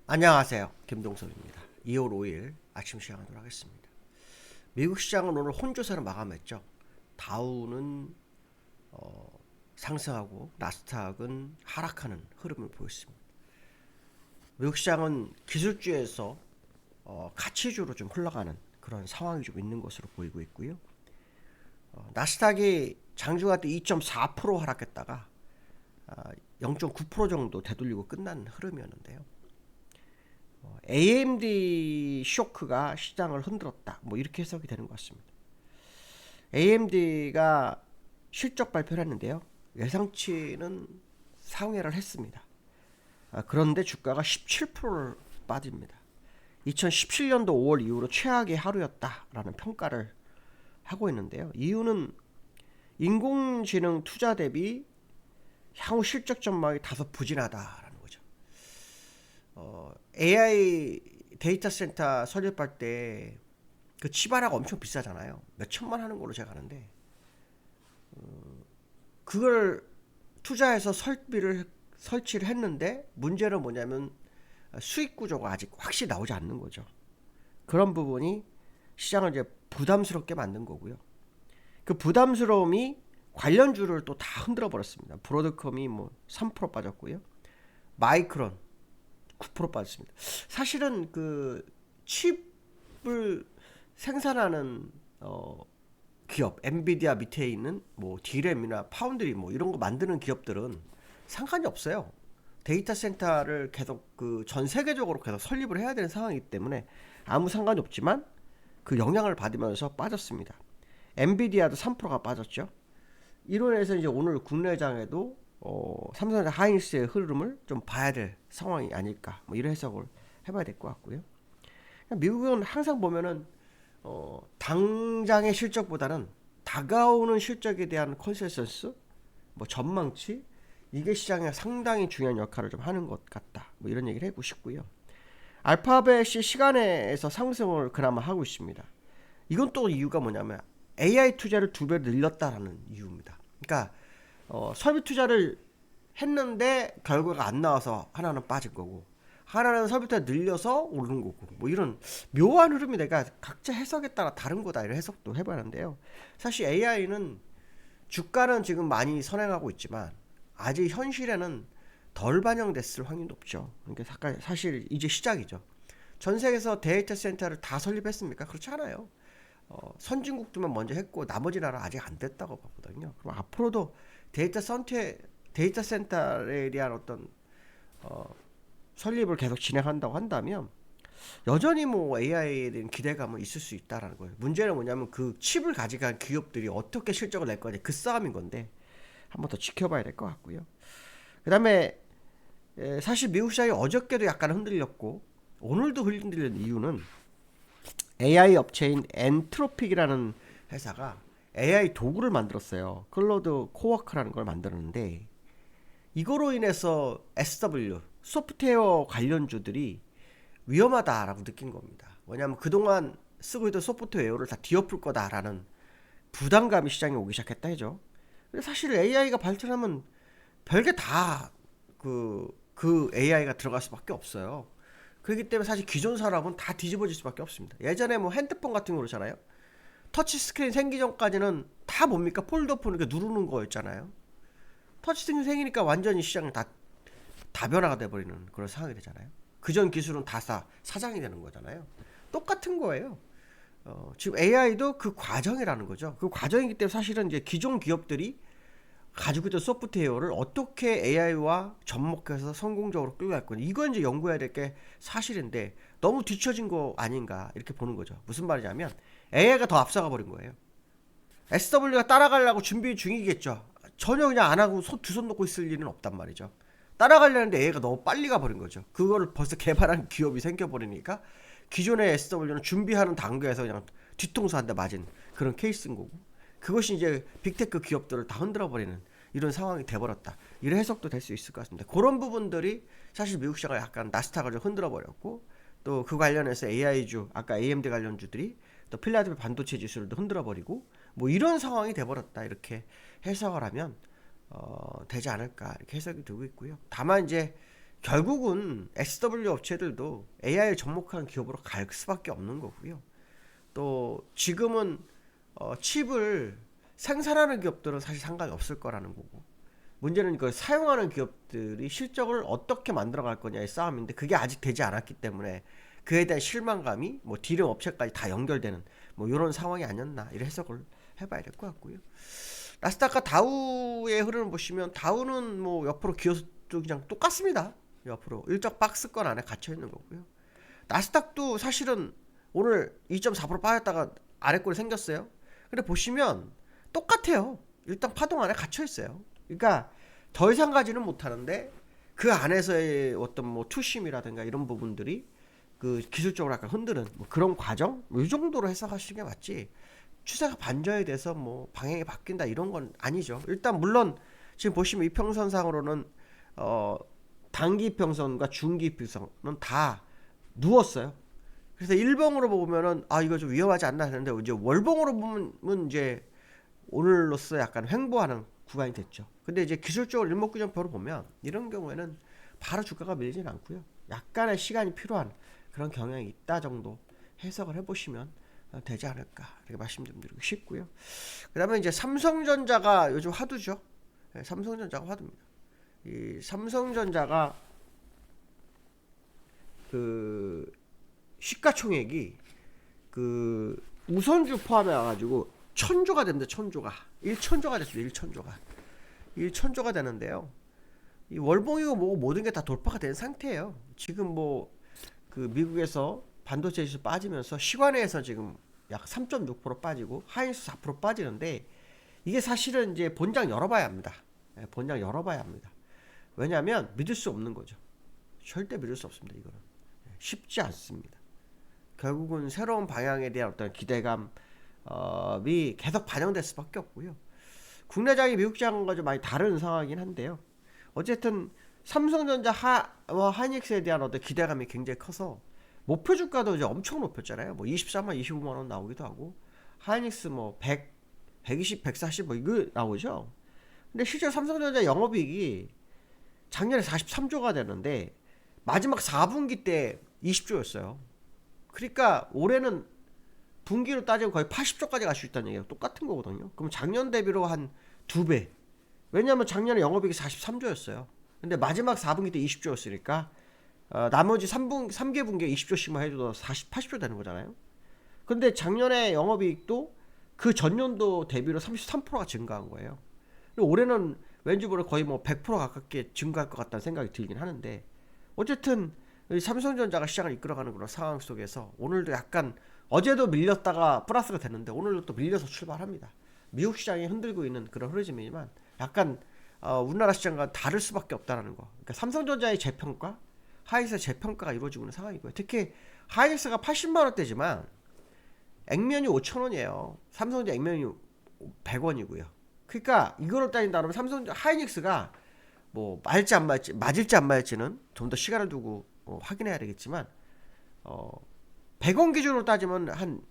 안녕하세요. 김동섭입니다. 2월 5일 아침 시작하도록 하겠습니다. 미국 시장은 오늘 혼조세로 마감했죠. 다우는 상승하고 나스닥은 하락하는 흐름을 보였습니다. 미국 시장은 기술주에서 가치주로 좀 흘러가는 그런 상황이 좀 있는 것으로 보이고 있고요. 나스닥이 장중할 때 2.4% 하락했다가 0.9% 정도 되돌리고 끝난 흐름이었는데요. AMD 쇼크가 시장을 흔들었다. 뭐 이렇게 해석이 되는 것 같습니다. AMD가 실적 발표를 했는데요. 예상치는 상회를 했습니다. 그런데 주가가 17%를 빠집니다. 2017년도 5월 이후로 최악의 하루였다라는 평가를 하고 있는데요. 이유는 인공지능 투자 대비 향후 실적 전망이 다소 부진하다라는 거죠. AI 데이터 센터 설립할 때 그 치바라가 엄청 비싸잖아요. 몇 천만 하는 걸로 제가 아는데 그걸 투자해서 설치를 했는데 문제는 뭐냐면 수익 구조가 아직 확실히 나오지 않는 거죠. 그런 부분이 시장을 이제 부담스럽게 만든 거고요. 그 부담스러움이 관련주를 또 다 흔들어 버렸습니다. 브로드컴이 뭐 3% 빠졌고요. 마이크론 9% 빠졌습니다. 사실은 그 칩을 생산하는 기업, 엔비디아 밑에 있는 뭐 디램이나 파운드리 뭐 이런 거 만드는 기업들은 상관이 없어요. 데이터 센터를 계속 그 전 세계적으로 계속 설립을 해야 되는 상황이기 때문에 아무 상관이 없지만 그 영향을 받으면서 빠졌습니다. 엔비디아도 3%가 빠졌죠. 이로 인해서 이제 오늘 국내장에도 삼성전자 하이닉스의 흐름을 좀 봐야 될 상황이 아닐까 뭐 이런 해석을 해봐야 될 것 같고요. 미국은 항상 보면은 당장의 실적보다는 다가오는 실적에 대한 컨센서스, 뭐 전망치 이게 시장에 상당히 중요한 역할을 좀 하는 것 같다. 뭐 이런 얘기를 해보고 싶고요. 알파벳이 시간에서 상승을 그나마 하고 있습니다. 이건 또 이유가 뭐냐면 AI 투자를 2배 늘렸다라는 이유입니다. 그러니까 설비 투자를 했는데 결과가 안 나와서 하나는 빠진 거고 하나는 설비 투자 늘려서 오르는 거고 뭐 이런 묘한 흐름이 내가 각자 해석에 따라 다른 거다 이런 해석도 해봤는데요. 사실 AI는 주가는 지금 많이 선행하고 있지만 아직 현실에는 덜 반영됐을 확률이 높죠. 그러니까 사실 이제 시작이죠. 전 세계에서 데이터 센터를 다 설립했습니까? 그렇지 않아요. 선진국들만 먼저 했고 나머지 나라 아직 안 됐다고 봤거든요. 그럼 앞으로도 데이터 센터에 대한 어떤 설립을 계속 진행한다고 한다면 여전히 뭐 AI에 대한 기대감은 있을 수 있다라는 거예요. 문제는 뭐냐면 그 칩을 가져간 기업들이 어떻게 실적을 낼 거냐 그 싸움인 건데 한번 더 지켜봐야 될 것 같고요. 그다음에 사실 미국 시장이 어저께도 약간 흔들렸고 오늘도 흔들리는 이유는 AI 업체인 엔트로픽이라는 회사가 AI 도구를 만들었어요. 클로드 코워크라는 걸 만들었는데 이거로 인해서 SW 소프트웨어 관련주들이 위험하다라고 느낀 겁니다. 왜냐하면 그동안 쓰고 있던 소프트웨어를 다 뒤엎을 거다라는 부담감이 시장에 오기 시작했다 해죠. 근데 사실 AI가 발전하면 별게 다 그 AI가 들어갈 수밖에 없어요. 그렇기 때문에 사실 기존 산업은 다 뒤집어질 수밖에 없습니다. 예전에 뭐 핸드폰 같은 거 그렇잖아요. 터치 스크린 생기 전까지는 다 뭡니까? 폴더폰 이렇게 누르는 거였잖아요. 터치 스크린 생기니까 완전히 시장을 다 변화가 돼버리는 그런 상황이 되잖아요. 그전 기술은 다 사장이 되는 거잖아요. 똑같은 거예요. 지금 AI도 그 과정이라는 거죠. 그 과정이기 때문에 사실은 이제 기존 기업들이 가지고 있던 소프트웨어를 어떻게 AI와 접목해서 성공적으로 끌고 갈 거냐. 이건 이제 연구해야 될 게 사실인데 너무 뒤처진 거 아닌가 이렇게 보는 거죠. 무슨 말이냐면 AI가 더 앞서가 버린 거예요. SW가 따라가려고 준비 중이겠죠. 전혀 그냥 안 하고 두 손 놓고 있을 일은 없단 말이죠. 따라가려는데 AI가 너무 빨리 가버린 거죠. 그거를 벌써 개발한 기업이 생겨버리니까 기존의 SW는 준비하는 단계에서 그냥 뒤통수 한 대 맞은 그런 케이스인 거고 그것이 이제 빅테크 기업들을 다 흔들어버리는 이런 상황이 돼버렸다. 이런 해석도 될 수 있을 것 같습니다. 그런 부분들이 사실 미국 시장을 약간 나스닥을 좀 흔들어버렸고 또 그 관련해서 AI주, 아까 AMD 관련주들이 또 필라델피아 반도체 지수를 흔들어버리고 뭐 이런 상황이 돼버렸다. 이렇게 해석을 하면 되지 않을까 이렇게 해석이 되고 있고요. 다만 이제 결국은 SW 업체들도 AI에 접목하는 기업으로 갈 수밖에 없는 거고요. 또 지금은 칩을 생산하는 기업들은 사실 상관이 없을 거라는 거고, 문제는 그걸 사용하는 기업들이 실적을 어떻게 만들어 갈 거냐의 싸움인데, 그게 아직 되지 않았기 때문에 그에 대한 실망감이 뭐 디램 업체까지 다 연결되는 뭐 이런 상황이 아니었나, 이런 해석을 해봐야 될 것 같고요. 나스닥과 다우의 흐름을 보시면 다우는 뭐 옆으로 기어도 그냥 똑같습니다. 옆으로 일정 박스권 안에 갇혀 있는 거고요. 나스닥도 사실은 오늘 2.4% 빠졌다가 아래꼴이 생겼어요. 근데 보시면 똑같아요. 일단 파동 안에 갇혀 있어요. 그러니까 더 이상 가지는 못하는데 그 안에서의 어떤 뭐 투심이라든가 이런 부분들이 그 기술적으로 약간 흔드는 뭐 그런 과정, 뭐 이 정도로 해석하시는 게 맞지, 추세가 반전이 돼서 뭐 방향이 바뀐다 이런 건 아니죠. 일단 물론 지금 보시면 이평선상으로는 단기 이평선과 중기 이평선은 다 누웠어요. 그래서 일봉으로 보면은 이거 좀 위험하지 않나 했는데, 이제 월봉으로 보면 이제 오늘로써 약간 횡보하는 구간이 됐죠. 근데 이제 기술적으로 일목균형표로 보면 이런 경우에는 바로 주가가 밀리진 않고요. 약간의 시간이 필요한 그런 경향이 있다 정도 해석을 해보시면 되지 않을까, 이렇게 말씀 좀 드리고 싶고요. 그 다음에 이제 삼성전자가 요즘 화두죠. 네, 삼성전자가 화두입니다. 이 삼성전자가 그 시가총액이 그 우선주 포함해 가지고 1000조가 된대. 1000조가 1000조가 됐어요. 1000조가 되는데요. 이 월봉이고 뭐고 모든 게 다 돌파가 된 상태예요. 지금 뭐 그 미국에서 반도체 지수 빠지면서 시간에서 지금 약 3.6% 빠지고 하이닉스 4% 빠지는데, 이게 사실은 이제 본장 열어봐야 합니다. 본장 열어봐야 합니다. 왜냐하면 믿을 수 없는 거죠. 절대 믿을 수 없습니다. 이거는 쉽지 않습니다. 결국은 새로운 방향에 대한 어떤 기대감이 계속 반영될 수밖에 없고요. 국내장이 미국장과 좀 많이 다른 상황이긴 한데요. 어쨌든 삼성전자 하이닉스에 대한 어떤 기대감이 굉장히 커서 목표 주가도 이제 엄청 높였잖아요. 뭐 23만, 25만 원 나오기도 하고, 하이닉스 뭐 100, 120, 140 뭐 이거 나오죠. 근데 실제 삼성전자 영업이익이 작년에 43조가 되는데 마지막 4분기 때 20조였어요. 그러니까 올해는 분기로 따지면 거의 80조까지 갈 수 있다는 얘기가 똑같은 거거든요. 그럼 작년 대비로 한 2배. 왜냐하면 작년에 영업이익이 43조였어요. 근데 마지막 4분기 때 20조였으니까 나머지 3개 분기에 20조씩만 해줘도 80조 되는 거잖아요. 근데 작년에 영업이익도 그 전년도 대비로 33%가 증가한 거예요. 올해는 왠지 모르게 거의 뭐 100% 가깝게 증가할 것 같다는 생각이 들긴 하는데, 어쨌든 삼성전자가 시장을 이끌어가는 그런 상황 속에서 오늘도 약간, 어제도 밀렸다가 플러스가 됐는데 오늘도 또 밀려서 출발합니다. 미국 시장이 흔들고 있는 그런 흐름이지만 약간 우리나라 시장과 다를 수밖에 없다는 거. 그러니까 삼성전자의 재평가, 하이닉스의 재평가가 이루어지고 있는 상황이고요. 특히 하이닉스가 80만 원대지만 액면이 5,000원이에요. 삼성전자 액면이 100원이고요. 그러니까 이거로 따진다면 삼성전자 하이닉스가 뭐 맞을지 안 맞을지는 좀 더 시간을 두고 확인해야 되겠지만 100원 기준으로 따지면 한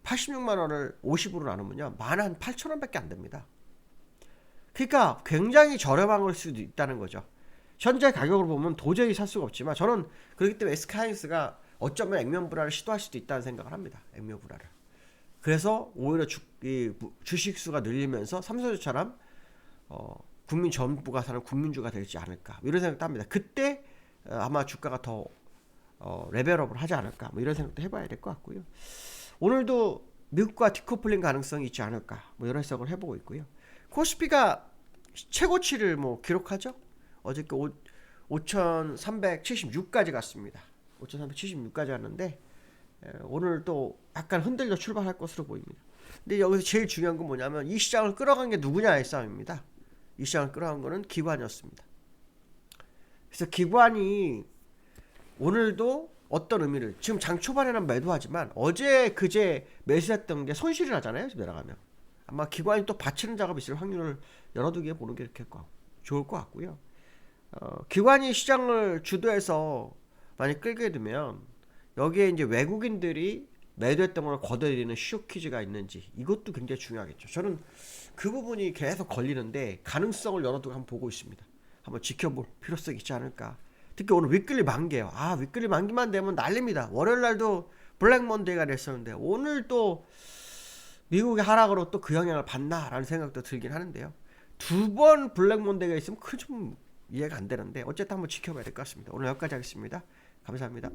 86만 원을 50으로 나누면요, 만 한 8,000원밖에 안 됩니다. 그러니까 굉장히 저렴한 걸 수도 있다는 거죠. 현재 가격으로 보면 도저히 살 수가 없지만, 저는 그렇기 때문에 SK하이닉스가 어쩌면 액면 불화를 시도할 수도 있다는 생각을 합니다. 액면 불화를. 그래서 오히려 주식 수가 늘리면서 삼성전자처럼 국민 전부가 사는 국민주가 되지 않을까, 이런 생각도 합니다. 그때 아마 주가가 더 레벨업을 하지 않을까, 뭐 이런 생각도 해봐야 될 것 같고요. 오늘도 미국과 디커플링 가능성이 있지 않을까, 뭐 이런 해석을 해보고 있고요. 코스피가 최고치를 뭐 기록하죠. 어저께 5,376까지 갔습니다. 5,376까지 갔는데 오늘 또 약간 흔들려 출발할 것으로 보입니다. 근데 여기서 제일 중요한 건 뭐냐면, 이 시장을 끌어간 게 누구냐의 싸움입니다. 이 시장을 끌어간 거는 기관이었습니다. 그래서 기관이 오늘도 어떤 의미를, 지금 장 초반에는 매도하지만 어제 그제 매수했던 게 손실이 나잖아요. 내려가면 아마 기관이 또 받치는 작업이 있을 확률을 열어두게 보는 게 이렇게 좋을 것 같고요. 기관이 시장을 주도해서 많이 끌게 되면 여기에 이제 외국인들이 매도했던 걸 걷어들이는 쇼키즈가 있는지, 이것도 굉장히 중요하겠죠. 저는 그 부분이 계속 걸리는데 가능성을 열어두고 한번 보고 있습니다. 한번 지켜볼 필요성이 있지 않을까. 특히 오늘 위클리 만기예요. 아, 위클리 만기만 되면 난립니다. 월요일 날도 블랙 먼데이가 됐었는데 오늘 또 미국의 하락으로 또 그 영향을 받나라는 생각도 들긴 하는데요. 두 번 블랙 먼데이가 있으면 그 좀 이해가 안 되는데 어쨌든 한번 지켜봐야 될 것 같습니다. 오늘 여기까지 하겠습니다. 감사합니다.